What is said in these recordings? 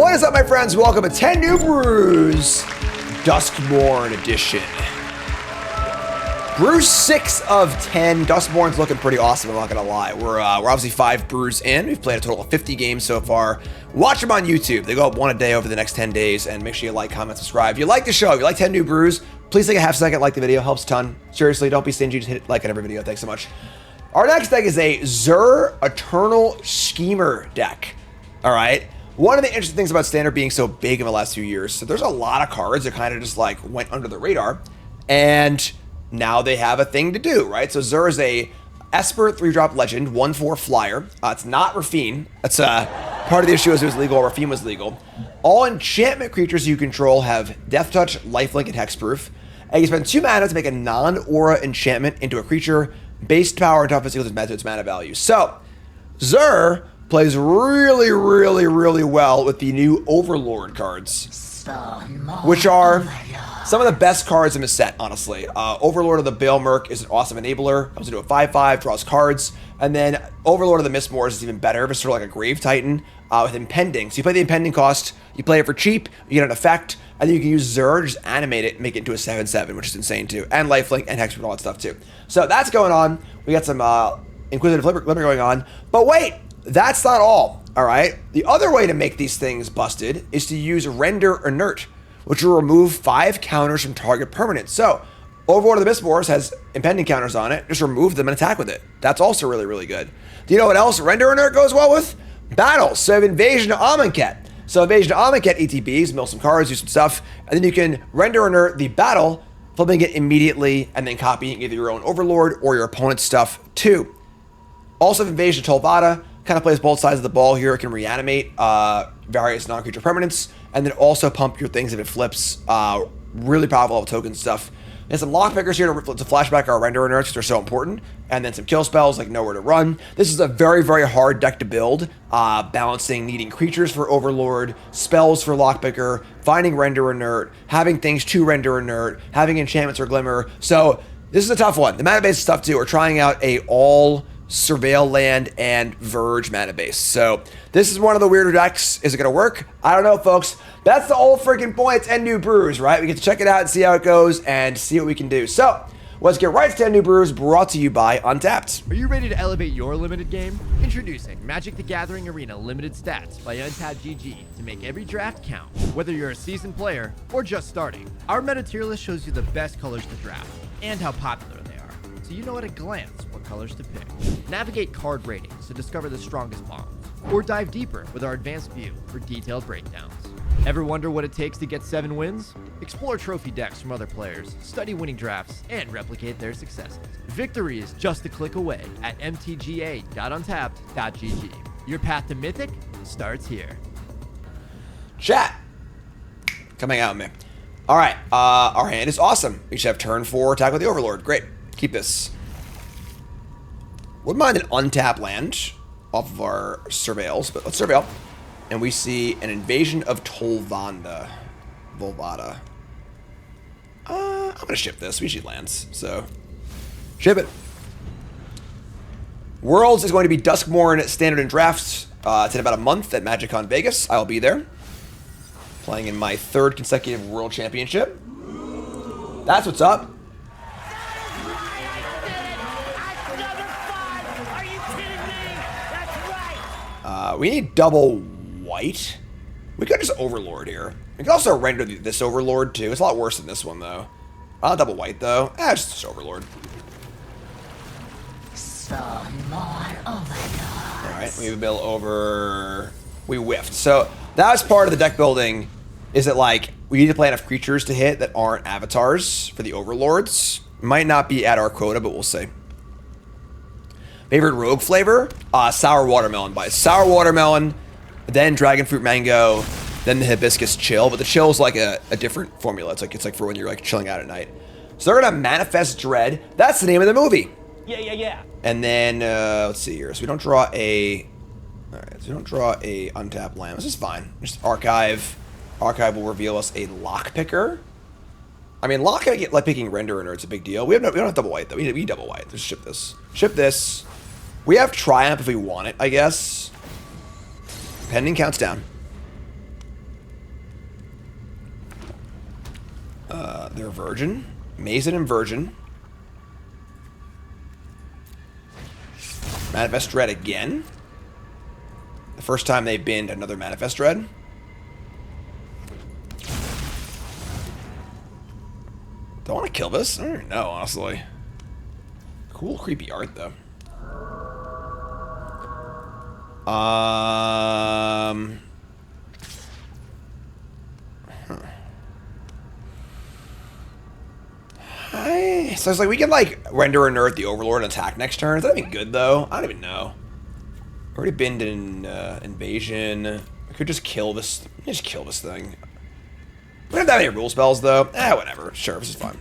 What is up, my friends? Welcome to 10 New Brews, Duskmourn edition. Brew 6 of 10. Duskmourn's looking pretty awesome, I'm not gonna lie. We're obviously 5 brews in. We've played a total of 50 games so far. Watch them on YouTube. They go up one a day over the next 10 days, and make sure you like, comment, subscribe. If you like the show, if you like 10 New Brews, please take a half second, like the video, helps a ton. Seriously, don't be stingy, just hit like on every video. Thanks so much. Our next deck is a Seer Eternal Schemer deck. All right. One of the interesting things about Standard being so big in the last few years, so there's a lot of cards that kind of just like went under the radar, and now they have a thing to do, right? So Seer is a Esper 3-drop legend, 1/4 flyer. It's not Raffine. That's part of the issue is it was legal. Raffine was legal. All enchantment creatures you control have Death Touch, Lifelink, and Hexproof. And you spend 2 mana to make a non-aura enchantment into a creature. Base power and toughness equals its mana value. So Seer plays really well with the new Overlord cards, which are some of the best cards in the set, honestly. Overlord of the Bale Merc is an awesome enabler. Comes into a 5/5, draws cards. And then Overlord of the Mistmoors is even better. It's sort of like a Grave Titan with Impending. So you play the Impending cost, you play it for cheap, you get an effect, and then you can use Seer, just animate it, make it into a 7/7, which is insane too. And Lifelink and Hexproof and all that stuff too. So that's going on. We got some Inquisitive Flipper going on. But wait! That's not all right? The other way to make these things busted is to use Render Inert, which will remove 5 counters from target permanent. So, Overlord of the Mistmoors has Impending counters on it. Just remove them and attack with it. That's also really good. Do you know what else Render Inert goes well with? Battles. So, you have Invasion of Amonkhet. So, Invasion of Amonkhet ETBs, mill some cards, do some stuff, and then you can Render Inert the battle, flipping it immediately, and then copying either your own Overlord or your opponent's stuff too. Also, Invasion of Tolvada kind of plays both sides of the ball here. It can reanimate various non-creature permanents, and then also pump your things if it flips. Really powerful token stuff. And some lockpickers here to flashback our Render Inerts because they're so important, and then some kill spells like Nowhere to Run. This is a very hard deck to build, balancing needing creatures for Overlord, spells for lockpicker, finding Render Inert, having things to Render Inert, having enchantments or Glimmer. So this is a tough one. The mana base is tough too. We're trying out a all Surveil Land and Verge mana base. So this is one of the weirder decks. Is it going to work? I don't know, folks. That's the whole freaking point. It's 10 New Brews, right? We get to check it out and see how it goes and see what we can do. So let's get right to 10 New Brews, brought to you by Untapped. Are you ready to elevate your limited game? Introducing Magic the Gathering Arena Limited Stats by Untapped GG to make every draft count, whether you're a seasoned player or just starting. Our meta tier list shows you the best colors to draft and how popular they are, so you know at a glance what colors to pick. Navigate card ratings to discover the strongest bonds, or dive deeper with our advanced view for detailed breakdowns. Ever wonder what it takes to get 7 wins? Explore trophy decks from other players, study winning drafts, and replicate their successes. Victory is just a click away at mtga.untapped.gg. Your path to Mythic starts here. Chat. Coming out, man. All right. Our hand is awesome. We should have turn 4 attack with the Overlord. Great. Keep this. Wouldn't mind an untapped land off of our surveils, but let's surveil. And we see an Invasion of Volvada. I'm going to ship this. We usually lands, so ship it. Worlds is going to be Duskmourn Standard and Drafts. It's in about a month at MagicCon Vegas. I'll be there. Playing in my 3rd consecutive World Championship. That's what's up. We need double white. We could just Overlord here. We can also render this Overlord too. It's a lot worse than this one though. Not double white though. Just Overlord. Alright, we mill over. We whiffed. So that was part of the deck building. Is that like we need to play enough creatures to hit that aren't avatars for the Overlords. Might not be at our quota, but we'll see. Favorite rogue flavor? Sour watermelon. By sour watermelon, then dragon fruit mango, then the hibiscus chill. But the chill is like a different formula. It's like for when you're like chilling out at night. So they're gonna manifest dread. That's the name of the movie. Yeah. And then let's see here. So we don't draw a. All right. So we don't draw a untapped land. This is fine. Just archive. Archive will reveal us a lockpicker. I mean, like picking Render Inert, it's a big deal. We don't have double white though. We need double white. Just ship this. Ship this. We have Triumph if we want it, I guess. Pending counts down. They're Virgin. Mason and Virgin. Manifest Dread again. The first time they binned another Manifest Dread. Do I want to kill this? I don't know, honestly. Cool, creepy art, though. So it's like we can like render inert the Overlord and attack next turn. Is that even good though? I don't even know. Already binned in invasion. I could just kill this. Just kill this thing. We don't have any rule spells though. Whatever. Sure, this is fun.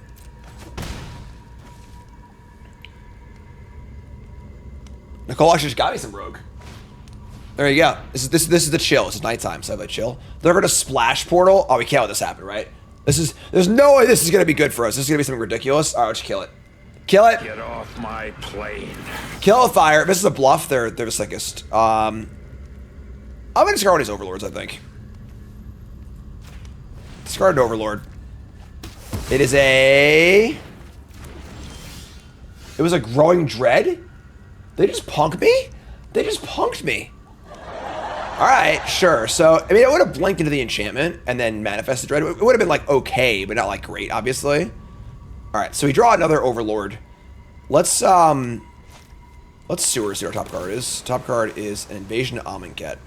Nicole actually just got me some rogue. There you go. This is the chill. This is nighttime, so I have a chill. They're gonna splash portal. Oh, we can't let this happen, right? There's no way this is gonna be good for us. This is gonna be something ridiculous. All right, let's kill it. Kill it. Get off my plane. Kill with fire. If this is a bluff, they're the sickest. I'm gonna discard one of these overlords, I think. Discard an overlord. It was a growing dread? They just punked me? They just punked me. Alright, sure. So, I mean, it would have blinked into the enchantment and then manifested dread. It would have been, like, okay, but not, like, great, obviously. Alright, so we draw another Overlord. Let's Sewer see what our top card is. Top card is an Invasion of Amonkhet.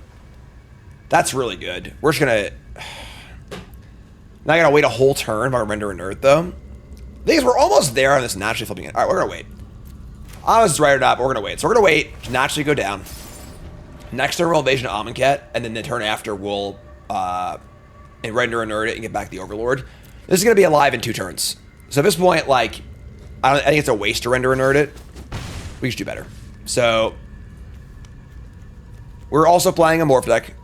That's really good. We're just gonna... Now I gotta wait a whole turn if I render inert, though. The thing is, we're almost there on this naturally flipping it. Alright, we're gonna wait. I was right or not, but we're gonna wait. So we're gonna wait to naturally go down. Next turn, we'll Invasion of Amonkhet, and then the turn after, we'll render inert it and get back the Overlord. This is going to be alive in 2 turns. So at this point, like, I think it's a waste to render inert it. We should do better. So, we're also playing a Morph deck.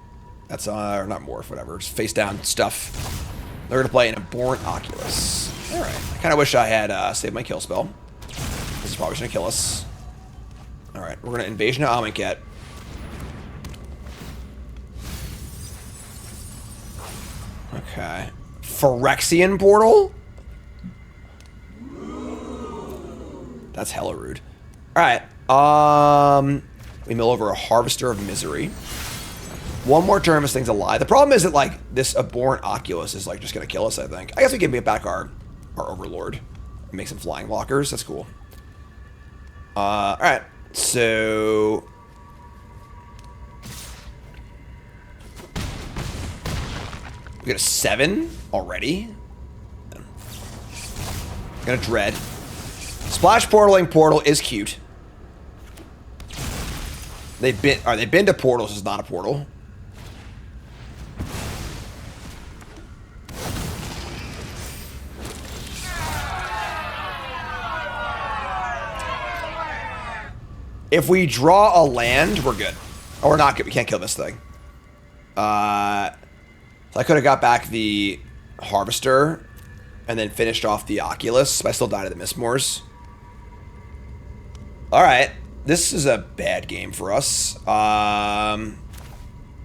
That's, or not Morph, whatever. It's face down stuff. They're going to play an Abhorrent Oculus. Alright. I kind of wish I had saved my kill spell. This is probably going to kill us. Alright, we're going to Invasion of Amonkhet. Okay. Phyrexian Portal? That's hella rude. Alright. We mill over a Harvester of Misery. One more turn, this thing's alive. The problem is that, like, this Abhorrent Oculus is, like, just gonna kill us, I think. I guess we can get back our Overlord. And make some flying blockers. That's cool. Alright. So... We got a 7 already. Gonna dread. Splash portaling portal is cute. They've been to portals. It's not a portal. If we draw a land, we're good. Oh, we're not good. We can't kill this thing. So I could have got back the Harvester and then finished off the Oculus, but I still died at the Mistmoors. Alright. This is a bad game for us. I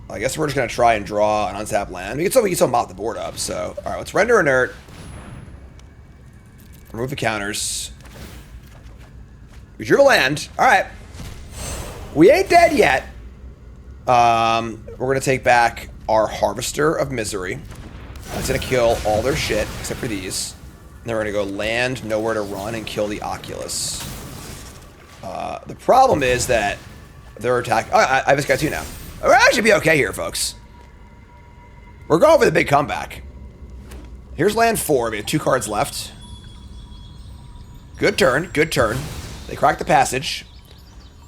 guess we're just going to try and draw an untapped land. We can still mop the board up, so... Alright, let's render inert. Remove the counters. We drew a land. Alright. We ain't dead yet. We're going to take back our Harvester of Misery. That's going to kill all their shit, except for these. And then we're going to go land, nowhere to run, and kill the Oculus. The problem is that they're attacking... Oh, I have this guy too now. We'll actually be okay here, folks. We're going for the big comeback. Here's land 4. We have 2 cards left. Good turn. Good turn. They cracked the passage.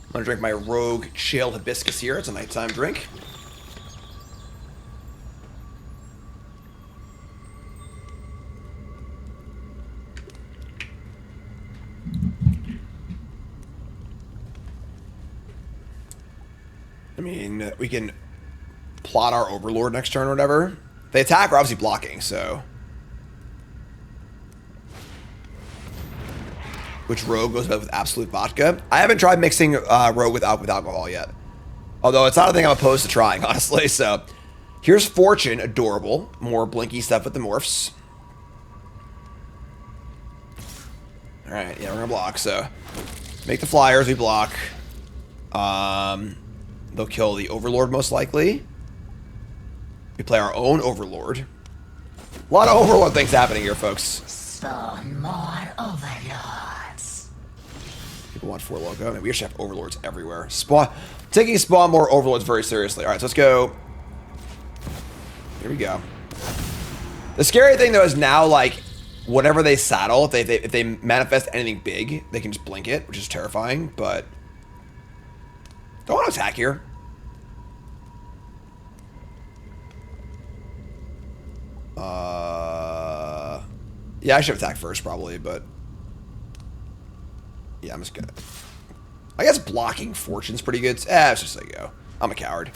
I'm going to drink my Rogue Shale Hibiscus here. It's a nighttime drink. I mean, we can plot our Overlord next turn or whatever. They attack, we're obviously blocking, so... Which Rogue goes with Absolute Vodka? I haven't tried mixing Rogue with alcohol yet. Although it's not a thing I'm opposed to trying, honestly, so... Here's Fortune, adorable. More blinky stuff with the morphs. Alright, yeah, we're gonna block, so... Make the flyers, we block. They'll kill the Overlord, most likely. We play our own Overlord. A lot of Overlord things happening here, folks. Spawn more Overlords. People want 4 logo. I mean, we actually have Overlords everywhere. Taking spawn more Overlords very seriously. Alright, so let's go. Here we go. The scary thing, though, is now, like, whatever they saddle, if they manifest anything big, they can just blink it, which is terrifying, but... Don't want to attack here. Yeah, I should attack first, probably, but... Yeah, I'm just gonna... I guess blocking Fortune's pretty good. Let's just let it go. I'm a coward.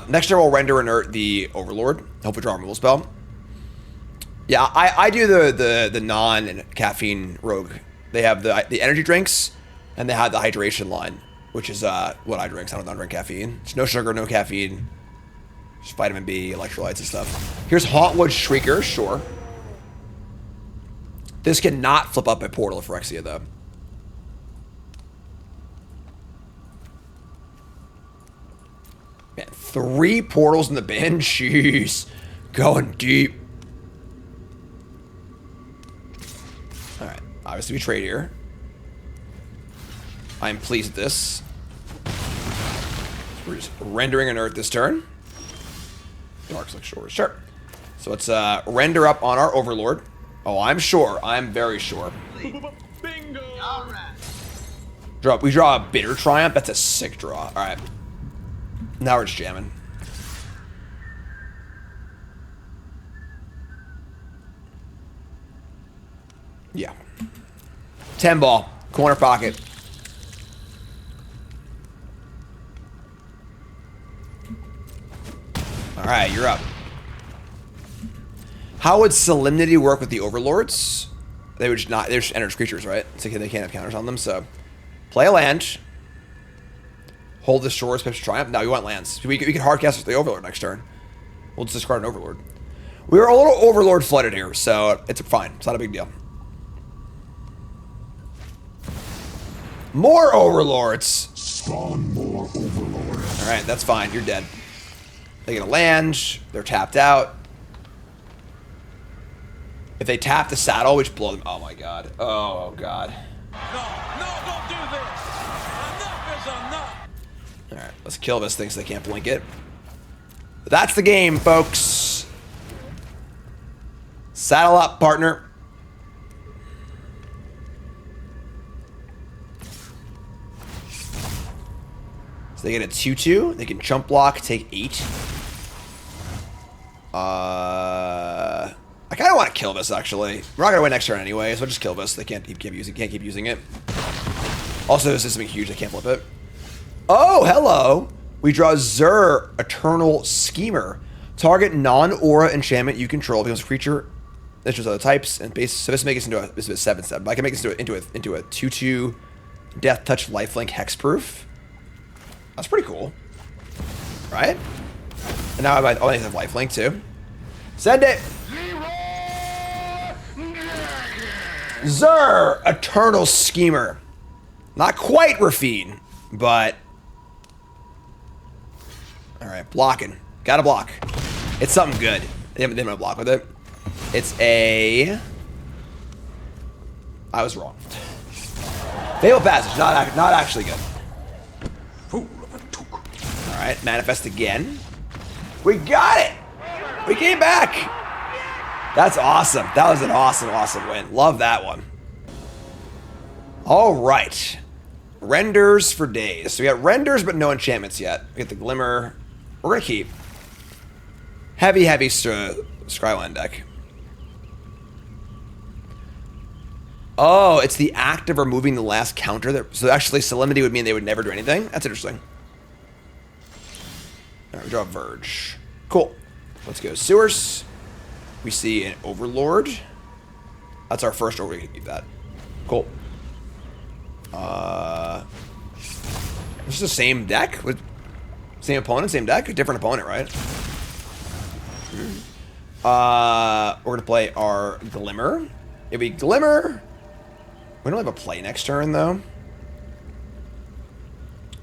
Next turn we'll render inert the Overlord. Hopefully draw a removal spell. Yeah, I do the non-caffeine rogue. They have the energy drinks, and they have the hydration line, which is what I drink. So I don't drink caffeine. It's no sugar, no caffeine. Just vitamin B, electrolytes and stuff. Here's Hauntwood Shrieker, sure. This cannot flip up a Portal of Phyrexia, though. Man, 3 portals in the bin? Jeez. Going deep. Alright, obviously we trade here. I am pleased with this. We're just rendering inert this turn. Dark's like sure. Sure. So let's render up on our Overlord. Oh, I'm sure. I'm very sure. Bingo! Alright. We draw a Bitter Triumph. That's a sick draw. Alright. Now we're just jamming. Yeah. 10 ball. Corner pocket. Alright, you're up. How would Solemnity work with the Overlords? They would just not... They're just energy creatures, right? So they can't have counters on them, so... Play a land. Hold the shores, pitch Triumph. No, we want lands. We can hardcast the Overlord next turn. We'll just discard an Overlord. We were a little Overlord flooded here, so it's fine. It's not a big deal. More Overlords! Spawn more Overlords. Alright, that's fine. You're dead. They get a land. They're tapped out. If they tap the saddle, we just blow them. Oh my god. Oh god. No, don't do this! Enough is enough! Alright, let's kill this thing so they can't blink it. That's the game, folks. Saddle up, partner. So they get a 2/2. They can jump block, take 8. I kind of want to kill this, actually. We're not going to win next turn anyway, so we'll just kill this. They can't keep using it. Also, this is something huge. I can't flip it. Oh, hello. We draw Zur, Eternal Schemer. Target non-aura enchantment you control becomes a creature. This shows other types and base. So this makes it into a 7/7. But I can make this into a 2/2 Death Touch Lifelink Hexproof. That's pretty cool, right? And now I only have lifelink too. Send it. Zur, Eternal Schemer. Not quite Raffine, but all right, blocking. Gotta block. It's something good. They haven't block with it. It's a. I was wrong. Fatal Passage, not actually good. All right, manifest again. We got it. We came back. That's awesome. That was an awesome win. Love that one. All right. Renders for days. So we got renders, but no enchantments yet. We get the Glimmer. We're going to keep. Heavy Scryland deck. Oh, it's the act of removing the last counter. There. So actually, Solemnity would mean they would never do anything. That's interesting. All right, we draw a Verge. Cool. Let's go Sewers. We see an Overlord. That's our first Overlord. We can keep that. Cool. This is the same deck with same opponent, same deck, a different opponent, right? We're gonna play our Glimmer. It'd be Glimmer, We don't have a play next turn, though. Or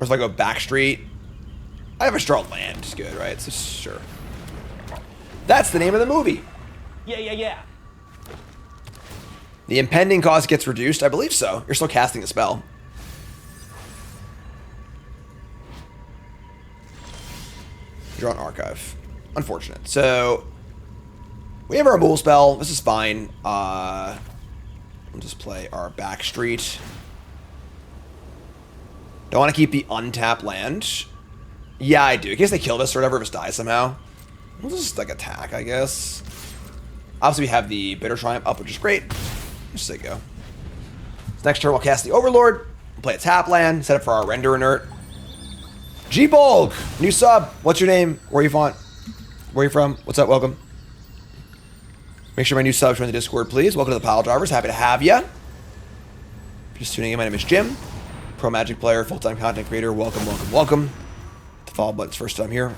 if I go back street, I have a straw land. It's good, right? So sure. That's the name of the movie. Yeah. The impending cost gets reduced. I believe so. You're still casting a spell. Draw an archive. Unfortunate. So we have our move spell. This is fine. We'll just play our back street. Don't want to keep the untapped land. Yeah, I do. In case they kill this or whatever, if this dies somehow. We'll just, like, attack, I guess. Obviously, we have the Bitter Triumph up, which is great. Just say go. So next turn, we'll cast the Overlord. We'll play a tap land. Set up for our Render Inert. G-Bolg! New sub. What's your name? Where are you from? Where are you from? What's up? Welcome. Make sure my new subs join the Discord, please. Welcome to the Pile Drivers. Happy to have you. Just tuning in. My name is Jim. Pro Magic player, full-time content creator. Welcome, welcome, welcome. The follow buttons first time here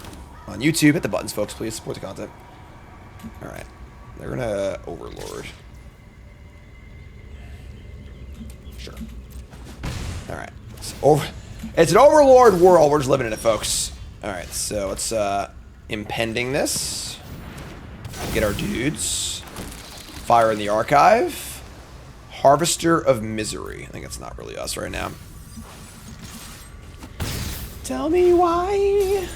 on YouTube. Hit the buttons, folks, please. Support the content. All right. They're going to Overlord. Sure. All right. It's an Overlord world. We're just living in it, folks. All right. So let's impending this. Get our dudes. Fire in the archive. Harvester of Misery. I think it's not really us right now. Tell me why.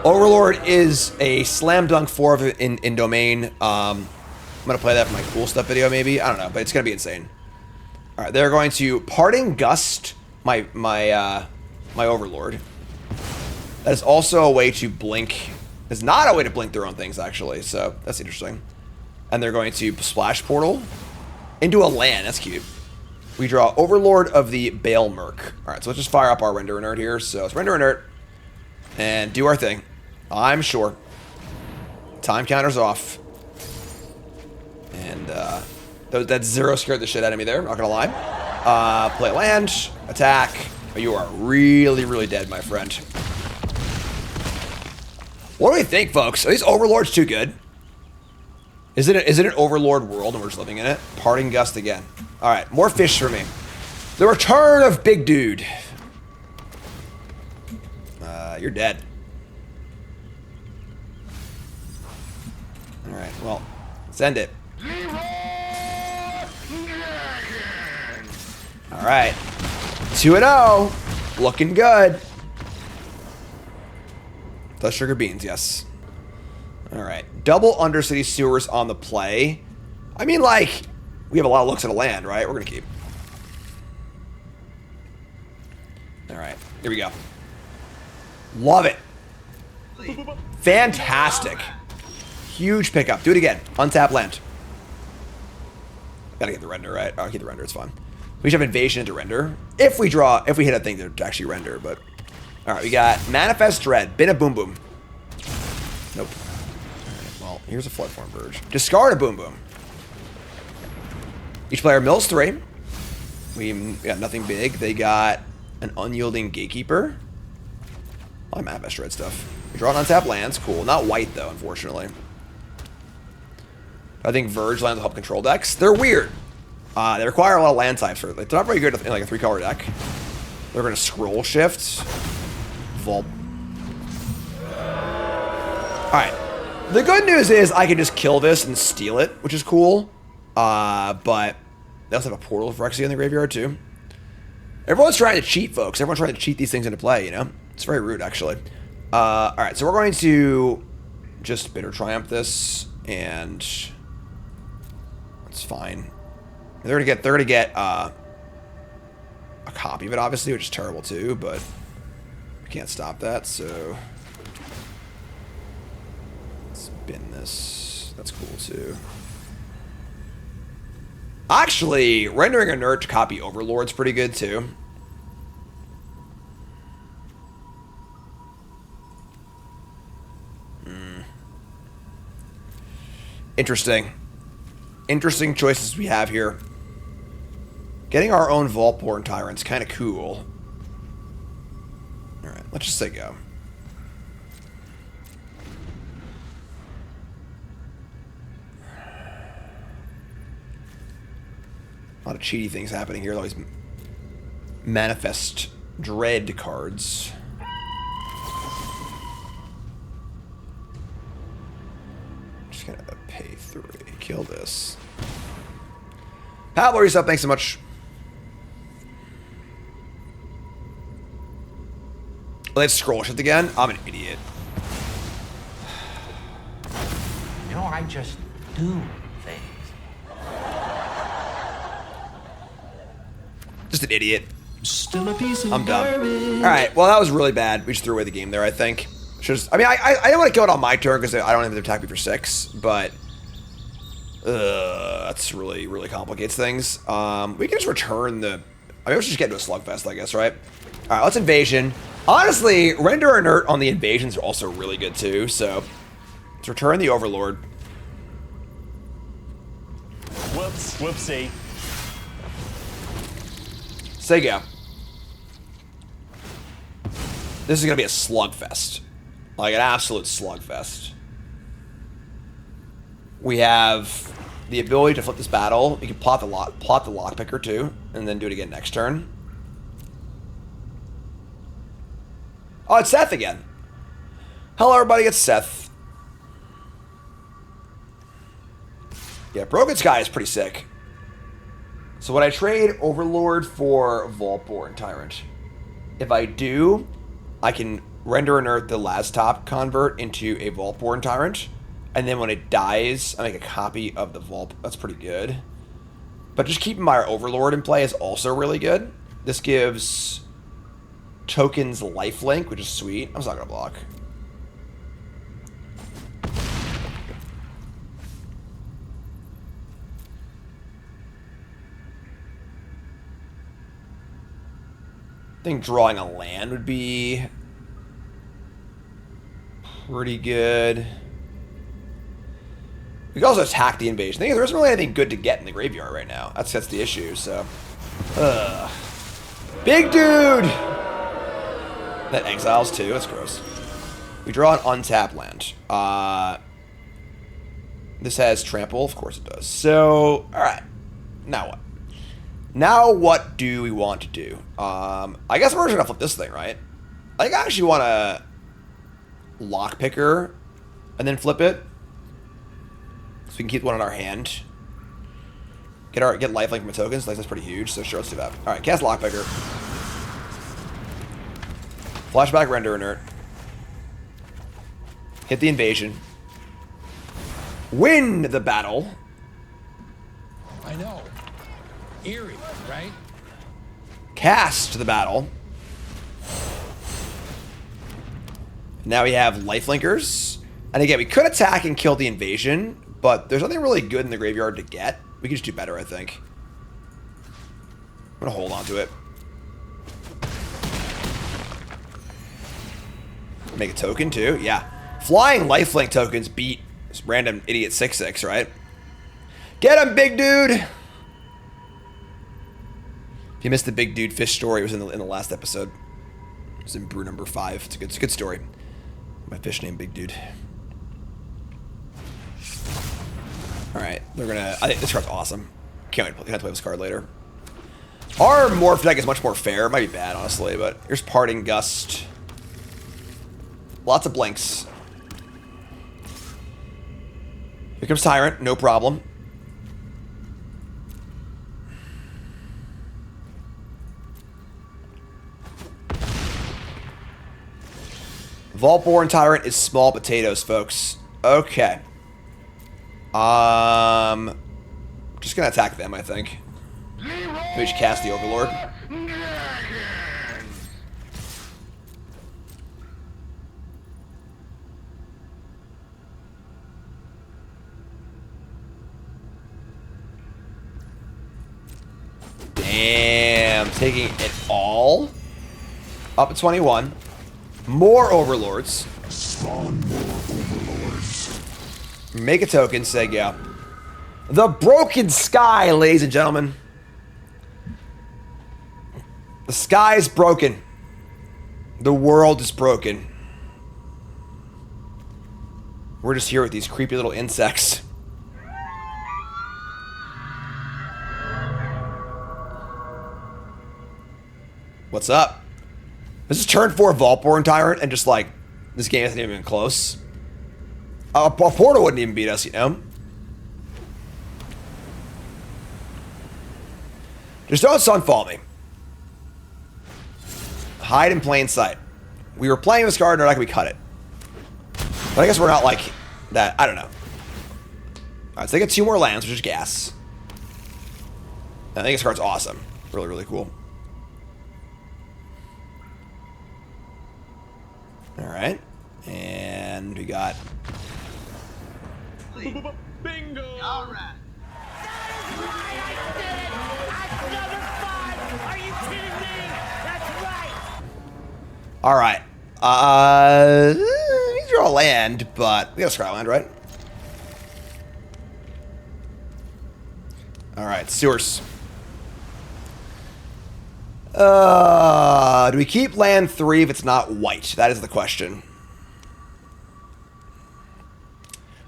Overlord is a slam dunk 4 in domain. I'm going to play that for my cool stuff video maybe. I don't know, but it's going to be insane. All right, they're going to Parting Gust my Overlord. That is also a way to blink. It's not a way to blink their own things, actually, so that's interesting. And they're going to Splash Portal into a land. That's cute. We draw Overlord of the Bale Merc. All right, so let's just fire up our Render Inert here. So let's Render Inert and do our thing. I'm sure. Time counter's off. And that 0 scared the shit out of me there. Not gonna lie. Play land, attack. You are really, really dead, my friend. What do we think, folks? Are these Overlords too good? Is it an Overlord world and we're just living in it? Parting Gust again. All right, more fish for me. The return of Big Dude. You're dead. All right, well, let's end it. All right, 2-0, looking good. The sugar beans, yes. All right, double Undercity Sewers on the play. I mean, like, we have a lot of looks at a land, right? We're gonna keep. All right, here we go. Love it. Fantastic. Huge pickup. Do it again. Untap land. Gotta get the render, right? Oh, keep the render. It's fine. We should have invasion into render. If we hit a thing to actually render, but. All right, we got Manifest Dread. Bin a Boom Boom. Nope. All right, well, here's a Floodform Verge. Discard a Boom Boom. Each player mills 3. We got nothing big. They got an Unyielding Gatekeeper. I like Manifest Dread stuff. We draw an untap lands. Cool. Not white, though, unfortunately. I think Verge lands will help control decks. They're weird. They require a lot of land types. They're not very good in like a 3-color deck. They're going to Scroll Shift. Vault. Alright. The good news is I can just kill this and steal it, which is cool. But they also have a Portal of Phyrexia in the graveyard, too. Everyone's trying to cheat, folks. Everyone's trying to cheat these things into play, you know? It's very rude, actually. Alright, so we're going to just Bitter Triumph this, and it's fine. They're gonna get a copy of it, obviously, which is terrible too, but we can't stop that, so let's bin this. That's cool too. Actually, rendering Inert to copy Overlord's pretty good too. Interesting. Interesting choices we have here. Getting our own Vaultborn Tyrant's kind of cool. Alright, let's just say go. lot of cheaty things happening here. All these manifest dread cards. Just gonna pay 3. Kill this. Pablo, yourself, thanks so much. Let's scroll shift again. I'm an idiot. You know, I just do things. Just an idiot. Still a piece of I'm done. garbage. All right. Well, that was really bad. We just threw away the game there, I think. I mean, I didn't want to kill it on my turn because I don't have to attack me for 6, but that's really complicates things. We can just return the. I mean, let's just get into a slugfest, I guess, right? All right. Let's invasion. Honestly, render inert on the invasions are also really good too. So let's return the Overlord. Whoops. Whoopsie. Say go. This is gonna be a slugfest, like an absolute slugfest. We have the ability to flip this battle. You can plot the lockpicker too, and then do it again next turn. Oh, it's Seth again. Hello, everybody. It's Seth. Yeah, Broken Sky is pretty sick. So would I trade Overlord for Vaultborn Tyrant? If I do, I can render inert the last top convert into a Vaultborn Tyrant, and then when it dies, I make a copy of the Vault. That's pretty good. But just keeping my Overlord in play is also really good. This gives tokens lifelink, which is sweet. I'm just not gonna block. I think drawing a land would be pretty good. We can also attack the invasion. I think there isn't really anything good to get in the graveyard right now. That's the issue, so. Big dude! That exiles too, that's gross. We draw an untapped land. This has trample, of course it does. So, alright. Now what? Now what do we want to do? I guess we're just gonna flip this thing, right? I think I actually want to lockpicker and then flip it. So we can keep one in our hand. Get lifelink from tokens. Like, that's pretty huge, so sure, let's do that. Alright, cast lockpicker. Flashback render inert. Hit the invasion. Win the battle. I know. Eerie, right? Cast the battle. Now we have lifelinkers. And again, we could attack and kill the invasion, but there's nothing really good in the graveyard to get. We can just do better, I think. I'm gonna hold on to it. Make a token too, yeah. Flying lifelink tokens beat this random idiot 6/6, right? Get him, big dude! If you missed the big dude fish story, it was in the last episode. It was in brew number 5. It's a good story. My fish named Big Dude. All right, they're gonna. I think this card's awesome. Can't wait to play this card later. Our morph deck is much more fair. It might be bad, honestly, but here's Parting Gust. Lots of blinks. Here comes Tyrant, no problem. Vaultborn Tyrant is small potatoes, folks. Okay. Just gonna attack them, I think. Maybe we should cast the Overlord. Damn, taking it all. Up at 21. More Overlords. Spawn more Overlords. Make a token, say go. The Broken Sky, ladies and gentlemen. The sky is broken. The world is broken. We're just here with these creepy little insects. What's up? This is turn 4 Vaultborn Tyrant, and just like, this game isn't even close. A portal wouldn't even beat us, you know? Just don't Sunfall me. Hide in plain sight. We were playing this card, and like we cut it. But I guess we're not like that. I don't know. Alright, so they get 2 more lands, which is gas. And I think this card's awesome. Really, really cool. Alright. And we got... Bingo! Alright. Alright. We draw a land, but we got a Skyland, right? Alright, Sewers. Do we keep land 3 if it's not white? That is the question.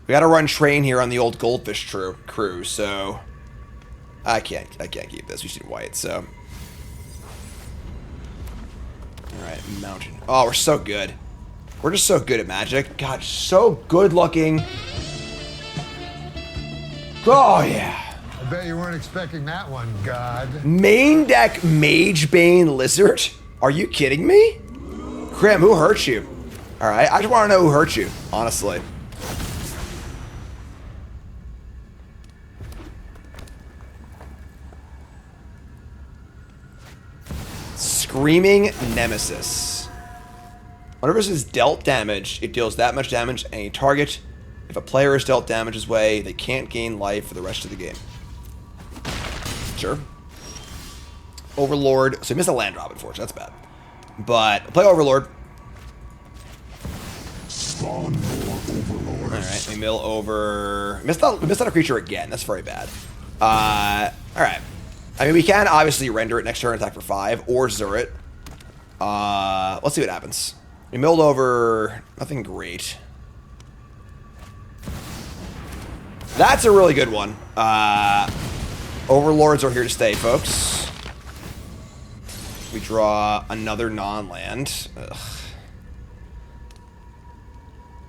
We gotta run train here on the old goldfish crew, so I can't keep this. We should white, so. Alright, mountain. Oh, we're so good. We're just so good at Magic. God, so good looking. Oh yeah. I bet you weren't expecting that one, God. Main deck Magebane Lizard? Are you kidding me? Krim, who hurt you? Alright, I just want to know who hurt you, honestly. Screaming Nemesis. Whenever this is dealt damage, it deals that much damage to any target. If a player is dealt damage this way, they can't gain life for the rest of the game. Sure. Overlord. So he missed a land drop, unfortunately. That's bad. But play Overlord. Spawn more Overlords. Alright, we mill over... Missed out a creature again. That's very bad. Alright. I mean, we can obviously render it next turn, attack for 5, or Zur it. Let's see what happens. We milled over... Nothing great. That's a really good one. Overlords are here to stay, folks. We draw another non-land.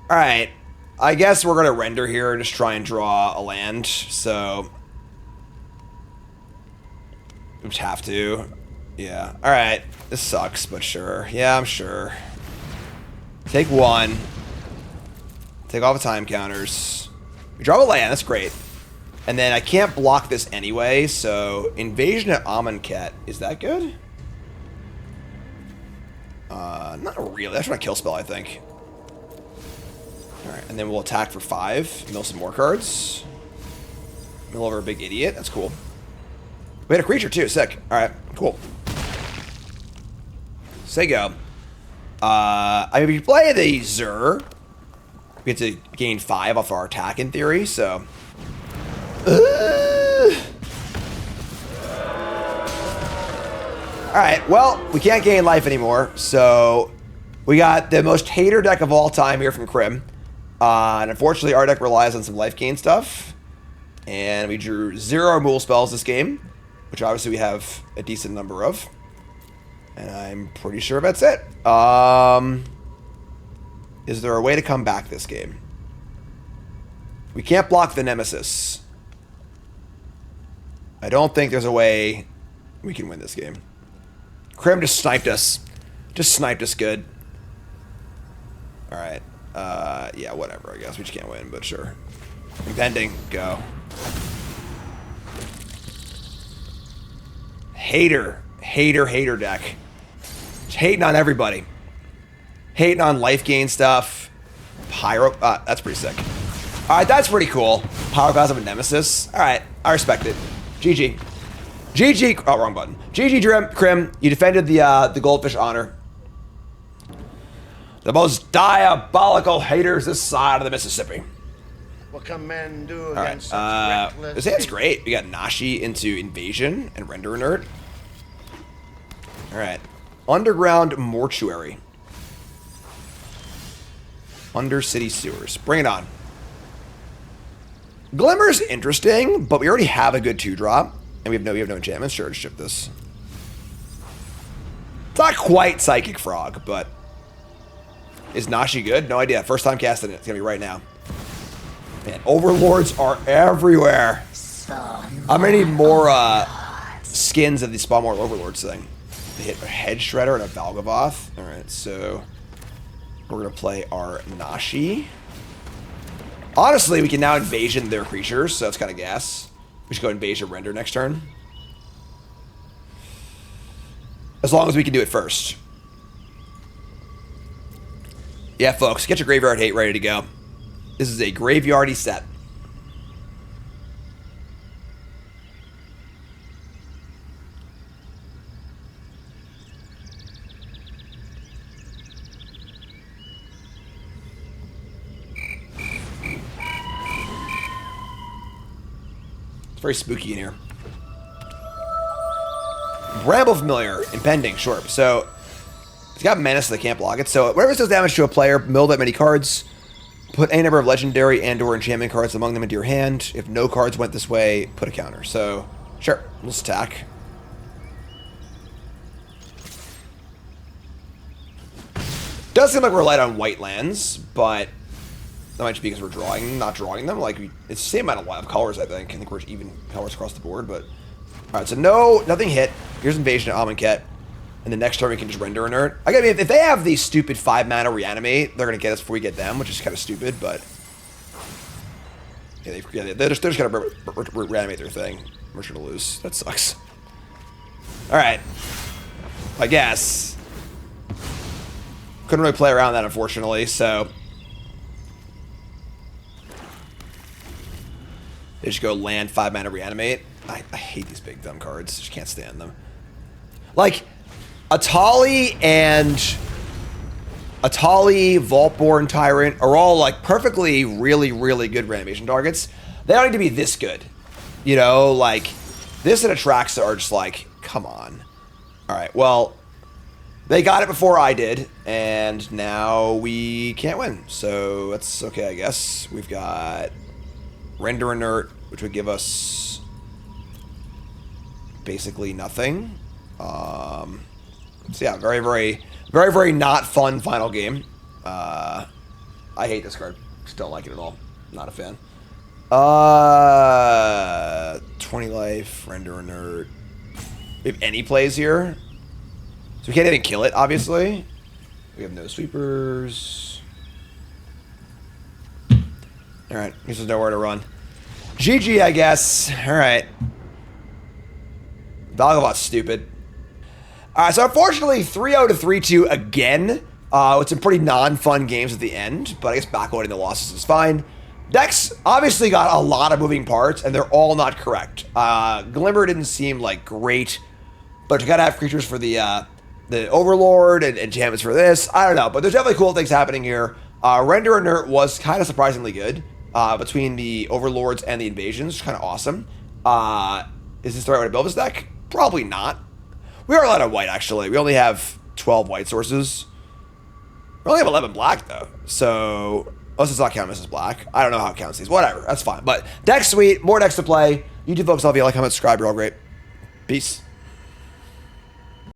Alright. I guess we're going to render here and just try and draw a land, so... We just have to. Yeah. Alright. This sucks, but sure. Yeah, I'm sure. Take 1. Take all the time counters. We draw a land. That's great. And then I can't block this anyway, so Invasion at Amonkhet. Is that good? Not really. That's not a kill spell, I think. Alright, and then we'll attack for 5. Mill some more cards. Mill over a big idiot. That's cool. We had a creature too. Sick. Alright, cool. Say go. I mean, if you play the Zur, we get to gain 5 off our attack in theory, so... Alright, well, we can't gain life anymore, so we got the most hater deck of all time here from Krim. And unfortunately, our deck relies on some life gain stuff. And we drew 0 removal spells this game, which obviously we have a decent number of. And I'm pretty sure that's it. Is there a way to come back this game? We can't block the Nemesis. I don't think there's a way we can win this game. Krim just sniped us. Just sniped us good. Alright. Yeah, whatever, I guess. We just can't win, but sure. Impending. Go. Hater. Hater deck. Just hating on everybody. Hating on life gain stuff. Pyro. That's pretty sick. Alright, that's pretty cool. Pyroclasm of Nemesis. Alright, I respect it. GG. GG. Oh, wrong button. GG, Krim. You defended the Goldfish honor. The most diabolical haters this side of the Mississippi. What can men do All against right. such reckless This hand's people? great. We got Nashi into Invasion and Render Inert. Alright. Underground Mortuary. Undercity Sewers. Bring it on. Glimmer's interesting, but we already have a good 2-drop. And we have no enchantments. Sure, just ship this. It's not quite Psychic Frog, but is Nashi good? No idea. First time casting it. It's going to be right now. Man, Overlords are everywhere. I'm going to need more skins of the Spawn More Overlords thing. They hit a Head Shredder and a Valgavoth. Alright, so we're going to play our Nashi. Honestly, we can now Invasion their creatures, so that's kind of gas. We should go Invasion Render next turn. As long as we can do it first. Yeah, folks, get your Graveyard Hate ready to go. This is a graveyardy set. It's very spooky in here. Bramble Familiar, Impending, sure. So, it's got Menace, so they can't block it. So, whenever it does damage to a player, mill that many cards. Put any number of legendary and or enchantment cards among them into your hand. If no cards went this way, put a counter. So, sure, let's attack. Does seem like we're light on white lands, but that might just be because we're not drawing them. Like, it's the same amount of colors, I think. I think we're even colors across the board, but... Alright, so nothing hit. Here's Invasion of Amonkhet. And the next turn we can just render inert. I mean, if they have the stupid 5-mana Reanimate, they're going to get us before we get them, which is kind of stupid, but... Yeah, they're just going to Reanimate their thing. We're sure to lose. That sucks. Alright. I guess. Couldn't really play around that, unfortunately, so... They just go land 5-mana Reanimate. I hate these big dumb cards. Just can't stand them. Like... Atali, Vaultborn Tyrant are all like perfectly, really, really good reanimation targets. They don't need to be this good. You know, like this and Atraxa are just like, come on. Alright, well, they got it before I did, and now we can't win. So that's okay, I guess. We've got Render Inert, which would give us basically nothing. So yeah, very, very not fun final game. I hate this card. Just don't like it at all. Not a fan. 20 life, Render Inert. We have any plays here. So we can't even kill it, obviously. We have no sweepers. Alright, guess there's nowhere to run. GG, I guess. Alright. Valgavoth's stupid. Alright, so unfortunately, 3-0 to 3-2 again. With some pretty non-fun games at the end, but I guess backloading the losses is fine. Decks obviously got a lot of moving parts, and they're all not correct. Glimmer didn't seem like great, but you gotta have creatures for the Overlord and enchantments for this. I don't know, but there's definitely cool things happening here. Render Inert was kind of surprisingly good between the Overlords and the Invasions. Kind of awesome. Is this the right way to build this deck? Probably not. We are a lot of white, actually. We only have 12 white sources. We only have 11 black, though. So, let's just not count this as black. I don't know how it counts these. Whatever, that's fine. But deck's sweet. More decks to play. You do folks, love you. Like, comment, subscribe. You're all great. Peace.